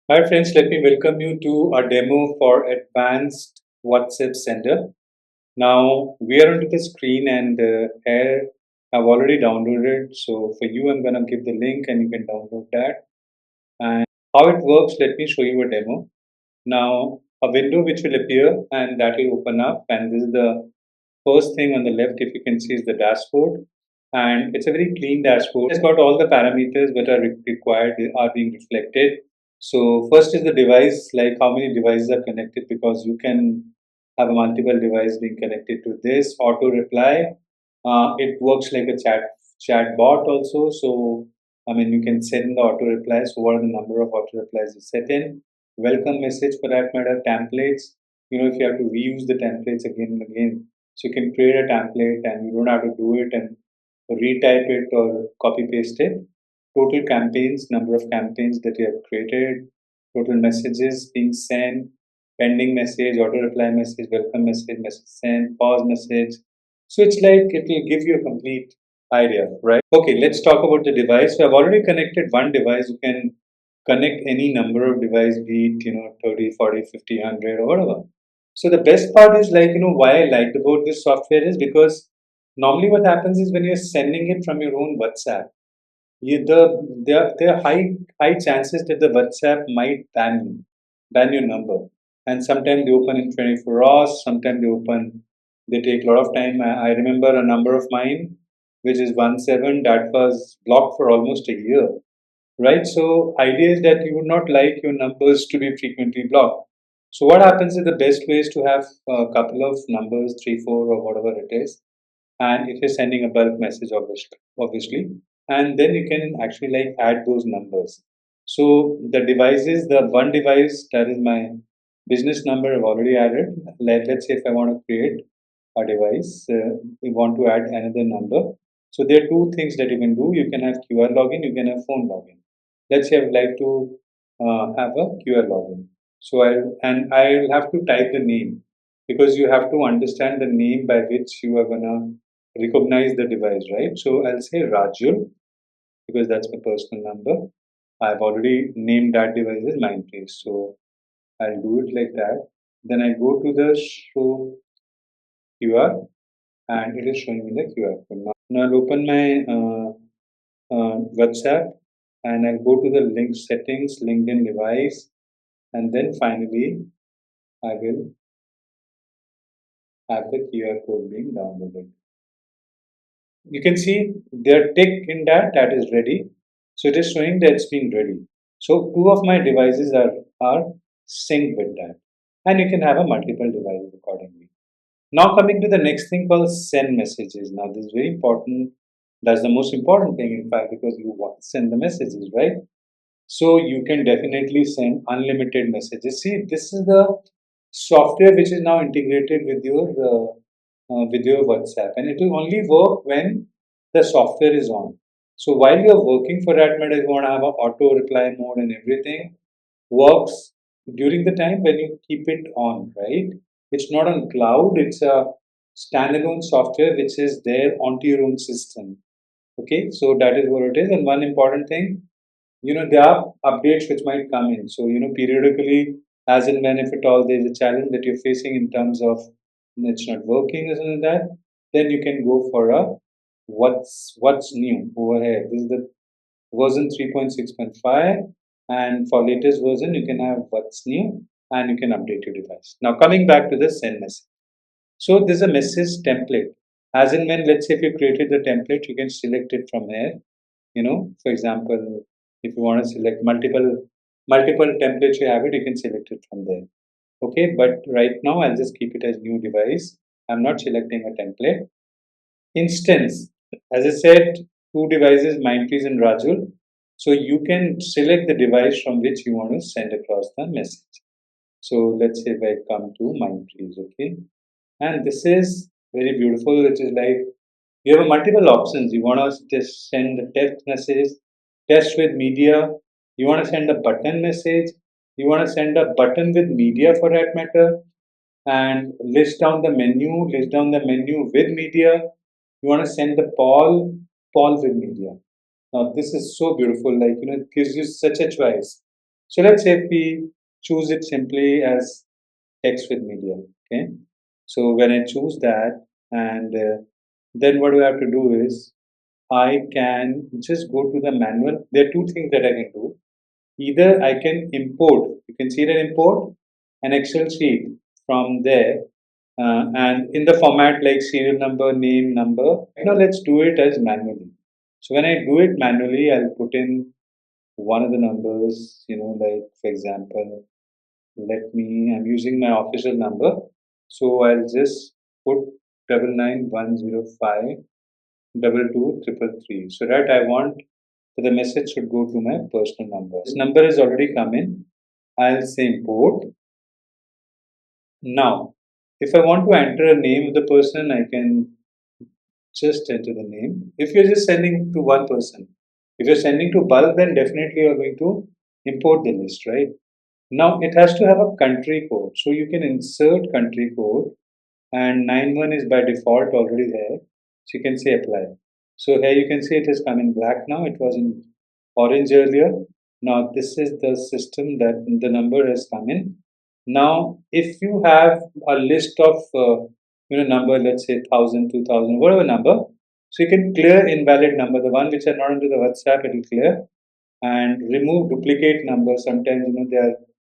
Hi friends, let me welcome you to a demo for advanced WhatsApp sender. Now we are onto the screen and here I've already downloaded. So for you, I'm gonna give the link and you can download that. And how it works, let me show you a demo. Now a window which will appear and that will open up, and this is the first thing on the left, if you can see, is the dashboard. And it's a very clean dashboard. It's got all the parameters that are required are being reflected. So first is the device, like how many devices are connected, because you can have a multiple device being connected to this. Auto reply, it works like a chat bot also. So I mean, you can send the auto replies. So what are the number of auto replies you set in? Welcome message, for that matter. Templates, if you have to reuse the templates again and again, so you can create a template and you don't have to do it and retype it or copy paste it. Total campaigns, number of campaigns that you have created, total messages being sent, pending message, auto reply message, welcome message, message sent, pause message. So it's like it will give you a complete idea, right? Okay, let's talk about the device. So I've already connected one device. You can connect any number of device, be it 30, 40, 50, 100 or whatever. So the best part is, like, why I liked about this software is because normally what happens is when you're sending it from your own WhatsApp, there are high chances that the WhatsApp might ban your number, and sometimes they open in 24 hours. Sometimes they take a lot of time. I remember a number of mine, which is 17, that was blocked for almost a year, right? So idea is that you would not like your numbers to be frequently blocked. So what happens is the best way is to have a couple of numbers, three, four, or whatever it is, and if you're sending a bulk message, obviously, and then you can actually like add those numbers. So the devices, the one device that is my business number, I've already added. Let's say if I want to create a device, we want to add another number. So there are two things that you can do. You can have QR login, you can have phone login. Let's say I would like to have a QR login. So I'll have to type the name, because you have to understand the name by which you are gonna recognize the device, right? So I'll say Rajul, because that's my personal number. I've already named that device as Mindpriests. So I'll do it like that. Then I go to the show QR and it is showing me the QR code. Now I'll open my WhatsApp and I'll go to the link settings, LinkedIn device, and then finally I will have the QR code being downloaded. You can see their tick in that is ready. So it is showing that it's been ready. So two of my devices are synced with that. And you can have a multiple devices accordingly. Now coming to the next thing called send messages. Now this is very important. That's the most important thing, in fact, because you want to send the messages, right? So you can definitely send unlimited messages. See, this is the software which is now integrated with your WhatsApp, and it will only work when the software is on. So while you're working, for that matter, if you want to have an auto reply mode and everything works during the time when you keep it on, right? It's not on cloud. It's a standalone software which is there onto your own system. Okay, so that is what it is. And one important thing, there are updates which might come in. So periodically, as and when, if at all there's a challenge that you're facing in terms of it's not working or something like that, then you can go for a what's new over here. This is the version 3.6.5, and for latest version you can have what's new and you can update your device. Now coming back to the send message. So there's a message template. As in when, let's say if you created the template, you can select it from here. For example, if you want to select multiple templates you have it, you can select it from there. Okay, but right now I'll just keep it as new device. I'm not selecting a template. Instance, as I said, two devices, Mindtrees and Rajul. So you can select the device from which you want to send across the message. So let's say if I come to Mindtrees, okay, and this is very beautiful. It is like you have multiple options. You want to just send a text message, test with media. You want to send a button message. You want to send a button with media, for that matter, and list down the menu with media. You want to send the poll with media. Now this is so beautiful. Like, it gives you such a choice. So let's say if we choose it simply as text with media. Okay. So when I choose that, and then what do I have to do is I can just go to the manual. There are two things that I can do. Either I can import, you can see that import an Excel sheet from there and in the format like serial number, name, number. Now let's do it as manually. So when I do it manually, I'll put in one of the numbers, like for example, I'm using my official number. So I'll just put 99105 22 333. So that I want that the message should go to my personal number. This number is already come in. I'll say import. Now, if I want to enter a name of the person, I can just enter the name. If you're just sending to one person, if you're sending to bulk, then definitely you're going to import the list, right? Now it has to have a country code. So you can insert country code and 91 is by default already there. So you can say apply. So here you can see it has come in black now. It was in orange earlier. Now this is the system that the number has come in. Now if you have a list of number, let's say 1000, 2000, whatever number, so you can clear invalid number. The one which are not into the WhatsApp, it will clear and remove duplicate numbers. Sometimes there are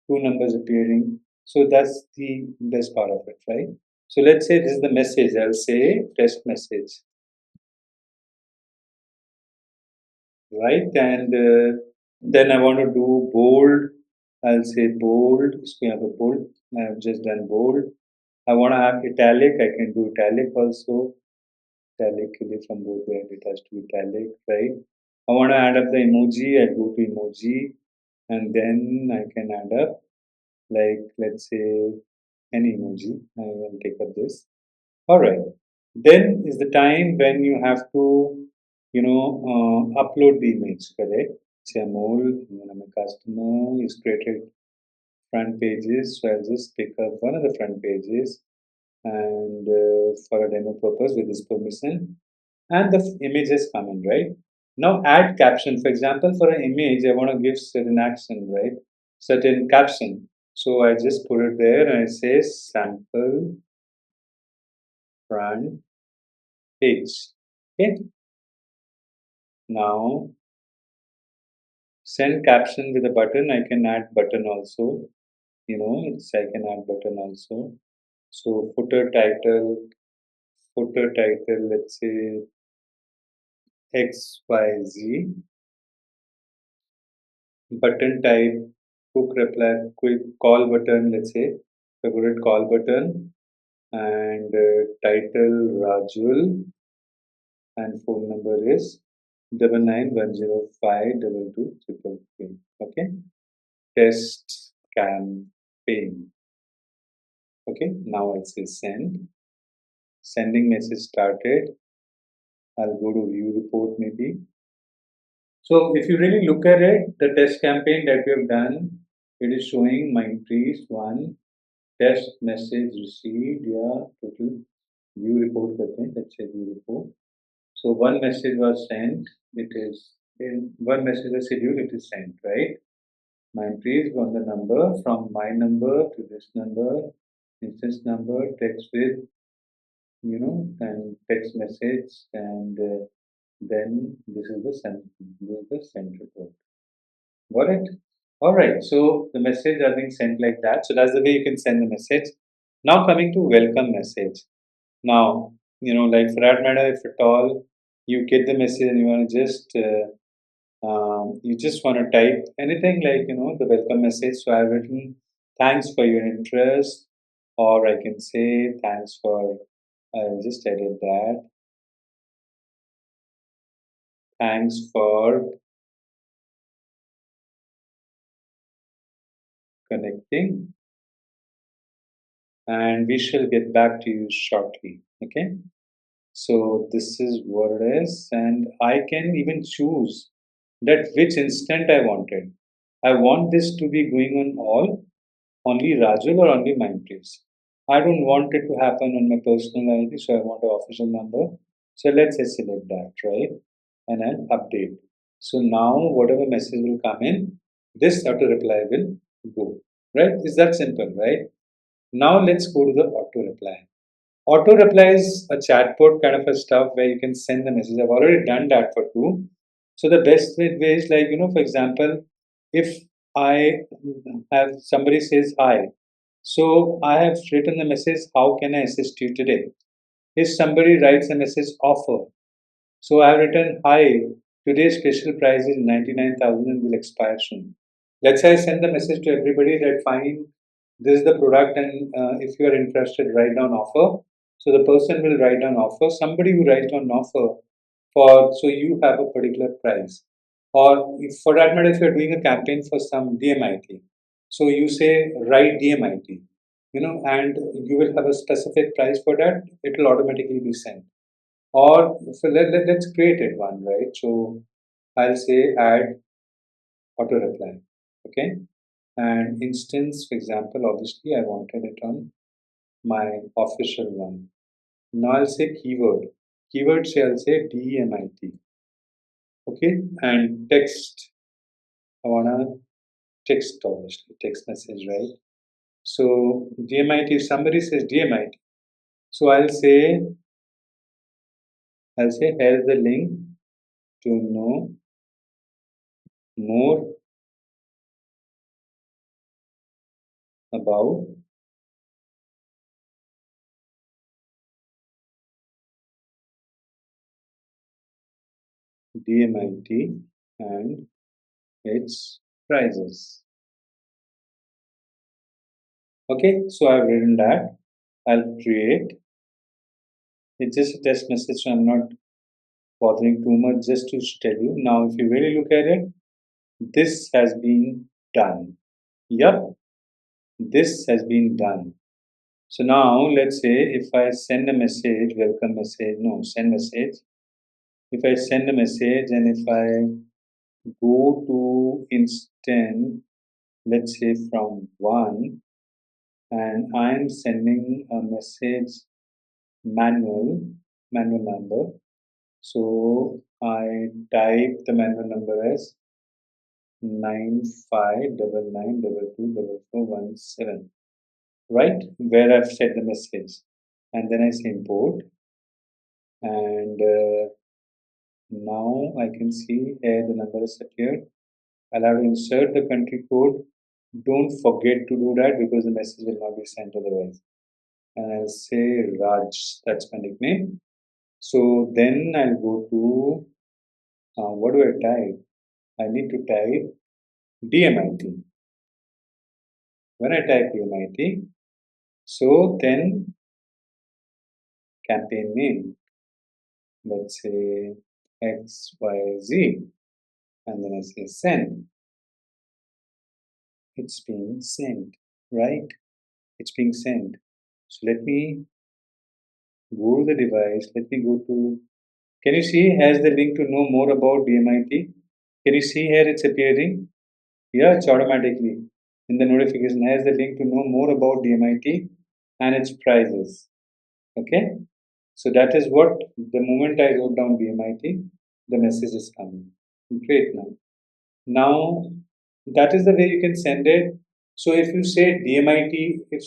two numbers appearing. So that's the best part of it, right? So let's say this is the message. I'll say test message, right? And then I want to do bold. I'll say bold. So we have a bold. I have just done bold. I want to have italic. I can do italic also. Italic from both the end. It has to be italic, right? I want to add up the emoji. I go to emoji, and then I can add up like let's say any emoji. I will take up this. All right. Then is the time when you have to, upload the image, correct? Say Amol, I'm a customer, he's created front pages. So I'll just pick up one of the front pages and for a demo purpose with this permission. And the image is coming, right? Now add caption. For example, for an image, I want to give certain action, right? Certain caption. So I just put it there and I say sample front page. Okay. Now send caption with a button. I can add button also. I can add button also. So footer title, let's say XYZ. Button type, quick reply, quick call button, let's say. Favorite call button and title Rajul and phone number is 9910522333. Okay. Test campaign. Okay, now I'll say send. Sending message started. I'll go to view report maybe. So if you really look at it, the test campaign that we have done, it is showing Mindpriests one test message received. Yeah, total view report. Let's say view report. So one message was sent. It is in one message was scheduled. It is sent, right? Mindpriests on the number from my number to this number, instance number, text with and text message, and then this is the send report. Got it? All right. So the message are being sent like that. So that's the way you can send the message. Now coming to welcome message. Now like for that matter, if at all you get the message and you want to just you just want to type anything like the welcome message. So I've written thanks for your interest, or I can say thanks for. I'll just edit that. Thanks for connecting, and we shall get back to you shortly. Okay. So this is what it is, and I can even choose that which instant I wanted. I want this to be going on all, only Rajul or only Mindpriests. I don't want it to happen on my personal ID, so I want an official number. So let's say select that, right? And then update. So now whatever message will come in, this auto reply will go. Right? Is that simple, right? Now let's go to the auto reply. Auto reply is a chatbot kind of a stuff where you can send the message. I've already done that for two. So the best way is like, for example, if I have somebody says hi, so I have written the message, how can I assist you today? If somebody writes a message offer, so I have written, hi, today's special price is 99,000 and will expire soon. Let's say I send the message to everybody that fine, this is the product and if you are interested, write down offer. So the person will write down offer. Somebody who writes down offer for, so you have a particular price. Or if, for that matter, if you're doing a campaign for some DMIT, so you say write DMIT, and you will have a specific price for that, it will automatically be sent. Or so let's create it one, right? So I'll say add auto reply. Okay. And instance, for example, obviously I wanted it on my official one. Now I'll say keyword. Keyword say I'll say DMIT. Okay. And text. I wanna text obviously, text message, right? So DMIT, if somebody says DMIT, so I'll say here's the link to know more about DMIT and its prices. Okay, so I've written that. I'll create. It's just a test message, so I'm not bothering too much just to tell you. Now, if you really look at it, this has been done. Yup, this has been done. So now let's say if I send a message, welcome message, no, send message. If I send a message and if I go to instant, let's say from 1, and I'm sending a message manual number. So I type the manual number as 9599224417, right? Where I've set the message. And then I say import. And now I can see here the number is appeared. I'll have to insert the country code. Don't forget to do that because the message will not be sent otherwise. And I'll say Raj, that's my nickname. So then I'll go to what do I type? I need to type DMIT. When I type DMIT, so then campaign name, let's say XYZ, and then I say send. It's being sent, right? It's being sent. So let me go to the device. Let me go to. Can you see? Has the link to know more about DMIT? Can you see here? It's appearing. Yeah, it's automatically in the notification. Has the link to know more about DMIT and its prices. Okay. So that is what the moment I wrote down DMIT, the message is coming. Great now. Now that is the way you can send it. So if you say DMIT, if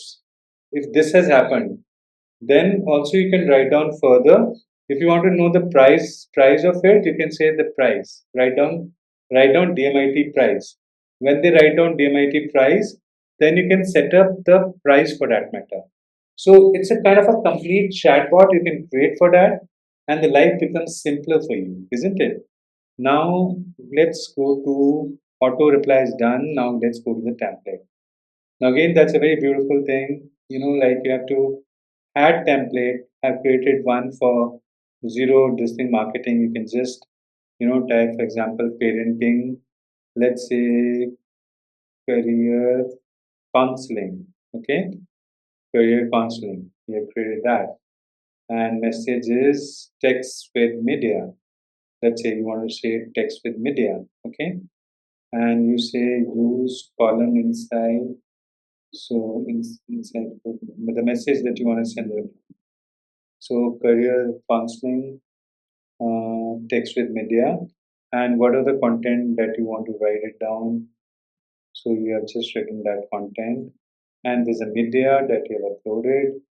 this has happened, then also you can write down further. If you want to know the price of it, you can say the price. Write down DMIT price. When they write down DMIT price, then you can set up the price for that matter. So it's a kind of a complete chatbot you can create for that, and the life becomes simpler for you, isn't it? Now let's go to auto replies done. Now let's go to the template. Now again, that's a very beautiful thing. Like you have to add template. I've created one for zero distinct marketing. You can just, type, for example, parenting, let's say career counseling. Okay, career counseling. You have created that. And message is text with media. Let's say you want to say text with media. Okay, and you say use column inside. So inside the message that you want to send it. So career counseling, text with media, and what are the content that you want to write it down. So you have just written that content, and there's a media that you have uploaded.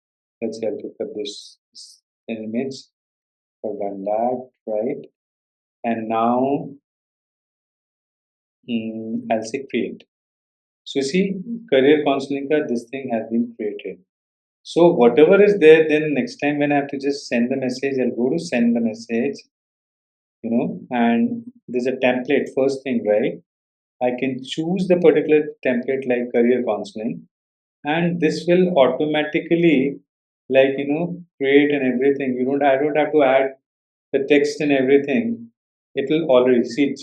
Let's say I'll pick up this image. I've done that, right? And now I'll say create. So you see, career counseling ka this thing has been created. So whatever is there, then next time when I have to just send the message, I'll go to send the message, and there's a template first thing, right? I can choose the particular template like career counseling, and this will automatically, create and everything. I don't have to add the text and everything. It will already see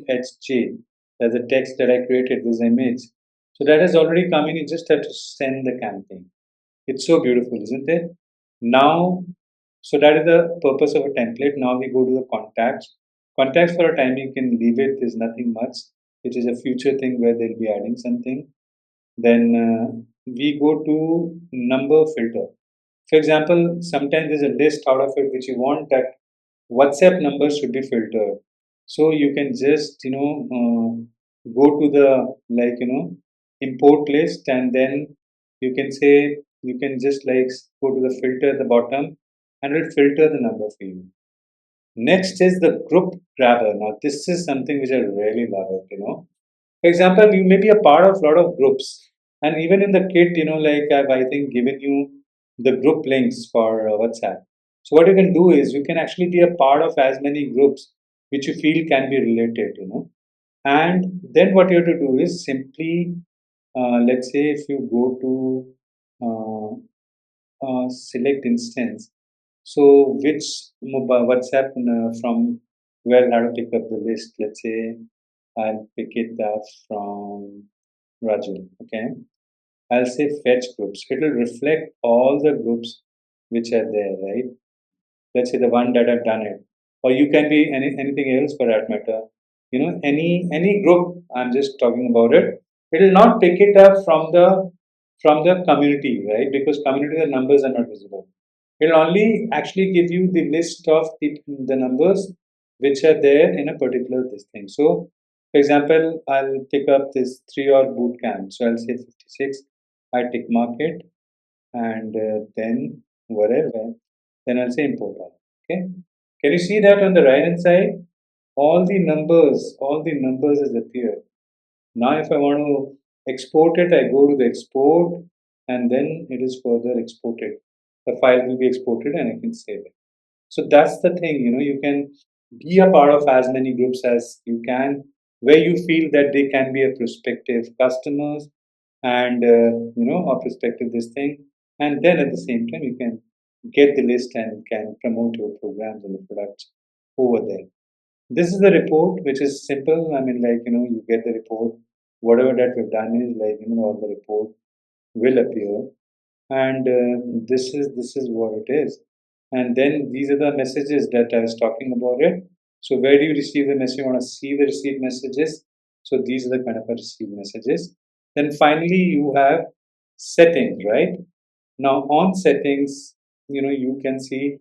GHJ. There's a text that I created, this image. So that has already come in. You just have to send the campaign. It's so beautiful, isn't it? Now, so that is the purpose of a template. Now we go to the contacts. Contacts for a time you can leave it. There's nothing much. It is a future thing where they'll be adding something. Then we go to number filter. For example, sometimes there's a list out of it which you want that WhatsApp numbers should be filtered. So you can just go to the import list, and then you can say you can just go to the filter at the bottom, and it will filter the number for you. Next is the group grabber. Now this is something which I really love it. For example, you may be a part of a lot of groups, and even in the kit, I've I think given you the group links for WhatsApp. So what you can do is you can actually be a part of as many groups which you feel can be related. And then what you have to do is simply, let's say, if you go to select instance, so which mobile WhatsApp from where I have to pick up the list. Let's say I'll pick it up from Raju. Okay, I'll say fetch groups. It will reflect all the groups which are there, right? Let's say the one that I've done it, or you can be anything else for that matter. Any group. I'm just talking about it. It will not pick it up from the community, right? Because community the numbers are not visible. It will only actually give you the list of the numbers which are there in a particular this thing. So, for example, I'll pick up this 3 hour boot camp. So I'll say 56. I tick mark it, and then whatever, then I'll say import all. Okay. Can you see that on the right hand side? All the numbers has appeared. Now, if I want to export it, I go to the export, and then it is further exported. The file will be exported and I can save it. So that's the thing, you can be a part of as many groups as you can, where you feel that they can be a prospective customers and, a prospective this thing. And then at the same time, you can get the list and can promote your programs and the products over there. This is the report, which is simple. I mean, you get the report. Whatever that we've done is all the report will appear, and this is what it is. And then these are the messages that I was talking about it. So where do you receive the message? You want to see the received messages. So these are the kind of received messages. Then finally, you have settings, right? Now on settings, you can see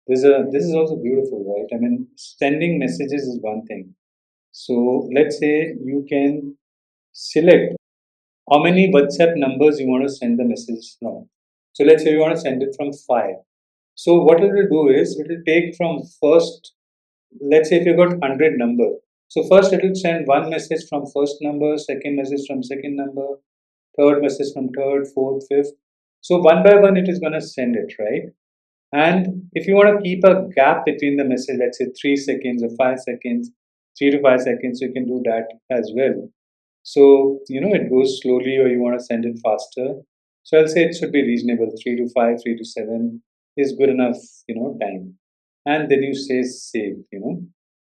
this is also beautiful, right? I mean, sending messages is one thing. So let's say you can select how many WhatsApp numbers you want to send the messages from. So let's say you want to send it from 5. So what it will do is it will take from first, let's say if you've got 100 number. So first it will send one message from first number, second message from second number, third message from third, fourth, fifth. So one by one it is going to send it, right? And if you want to keep a gap between the message, let's say 3 seconds or 5 seconds, 3 to 5 seconds, you can do that as well. So, it goes slowly or you want to send it faster. So I'll say it should be reasonable. 3 to 5, 3 to 7 is good enough, time. And then you say save.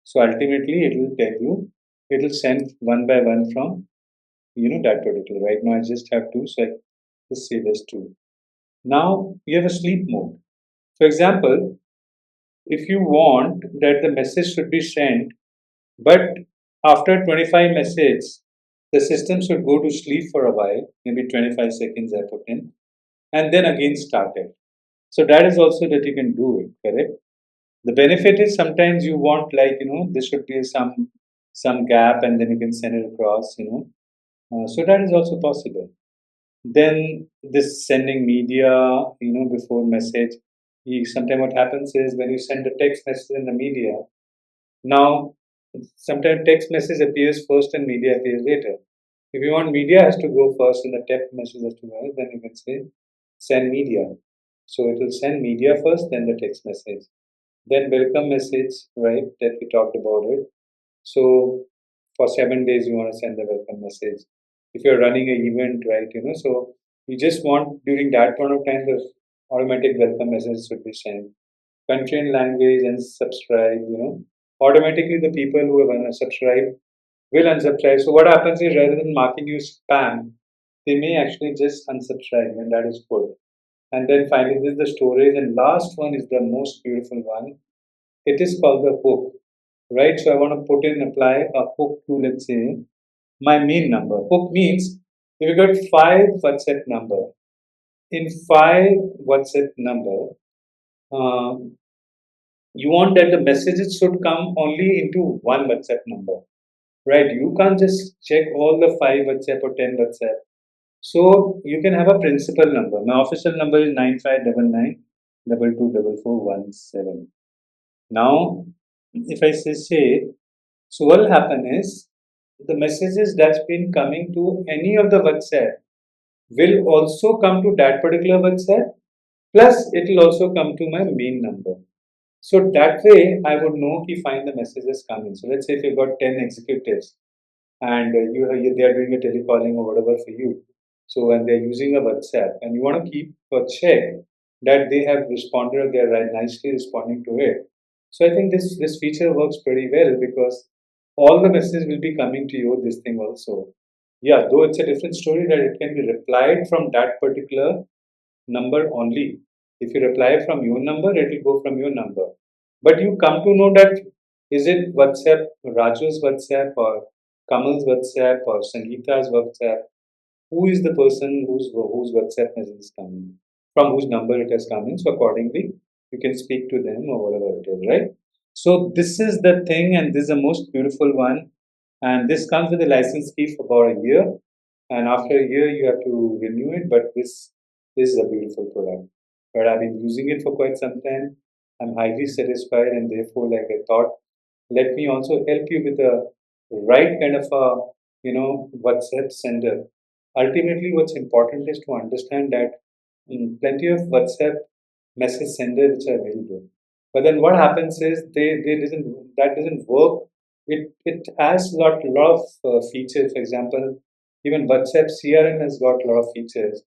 So ultimately it will tell you, it will send one by one from, that particular. Right now I just have two, so I just say this two. Now you have a sleep mode. For example, if you want that the message should be sent, but after 25 messages, the system should go to sleep for a while, maybe 25 seconds I put in, and then again start it. So that is also that you can do it, correct? The benefit is sometimes you want there should be some gap and then you can send it across. So that is also possible. Then this sending media, before message. Sometimes what happens is when you send a text message in the media, now sometimes text message appears first and media appears later. If you want media has to go first and the text message has to go first, then you can say send media. So it will send media first, then the text message. Then welcome message, right? That we talked about it. So for 7 days you want to send the welcome message. If you're running an event, right, so you just want during that point of time the automatic welcome message should be sent. Country and language and subscribe, automatically the people who have unsubscribed will unsubscribe. So what happens is rather than marking you spam, they may actually just unsubscribe, and that is good. And then finally, this is the storage, and last one is the most beautiful one. It is called the hook, right? So I want to put in apply a hook to, let's say, my main number. Hook means if you got five WhatsApp number, in five WhatsApp number, um, you want that the messages should come only into one WhatsApp number, right? You can't just check all the five WhatsApp or 10 WhatsApp. So you can have a principal number. My official number is 9599 224417. Now, if I say, so what will happen is the messages that's been coming to any of the WhatsApp will also come to that particular WhatsApp, plus it will also come to my main number. So that way I would know if find the messages coming. So let's say if you've got 10 executives and they are doing a telecalling or whatever for you. So when they're using a WhatsApp and you want to keep a check that they have responded or they're nicely responding to it. So I think this feature works pretty well because all the messages will be coming to you this thing also. Yeah, though it's a different story that it can be replied from that particular number only. If you reply from your number, it will go from your number. But you come to know that is it WhatsApp, Raju's WhatsApp or Kamal's WhatsApp or Sangeeta's WhatsApp? Who is the person whose WhatsApp message is coming, from whose number it has come in. So accordingly, you can speak to them or whatever it is, right? So this is the thing, and this is the most beautiful one. And this comes with a license fee for about a year. And after a year, you have to renew it. But this is a beautiful product. But I've been using it for quite some time. I'm highly satisfied, and therefore, like I thought, let me also help you with the right kind of a WhatsApp sender. Ultimately, what's important is to understand that plenty of WhatsApp message senders which are available. But then what happens is they doesn't that doesn't work. It has lot of features. For example, even WhatsApp CRM has got a lot of features.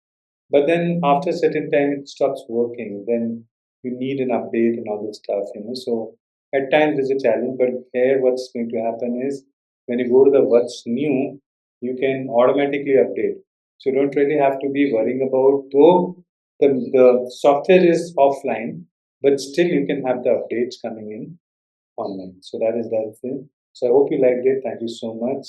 But then after a certain time it stops working. Then you need an update and all this stuff. So at times there's a challenge, but here what's going to happen is when you go to the what's new, you can automatically update. So you don't really have to be worrying about, though the software is offline, but still you can have the updates coming in online. So that is that thing. So I hope you liked it. Thank you so much.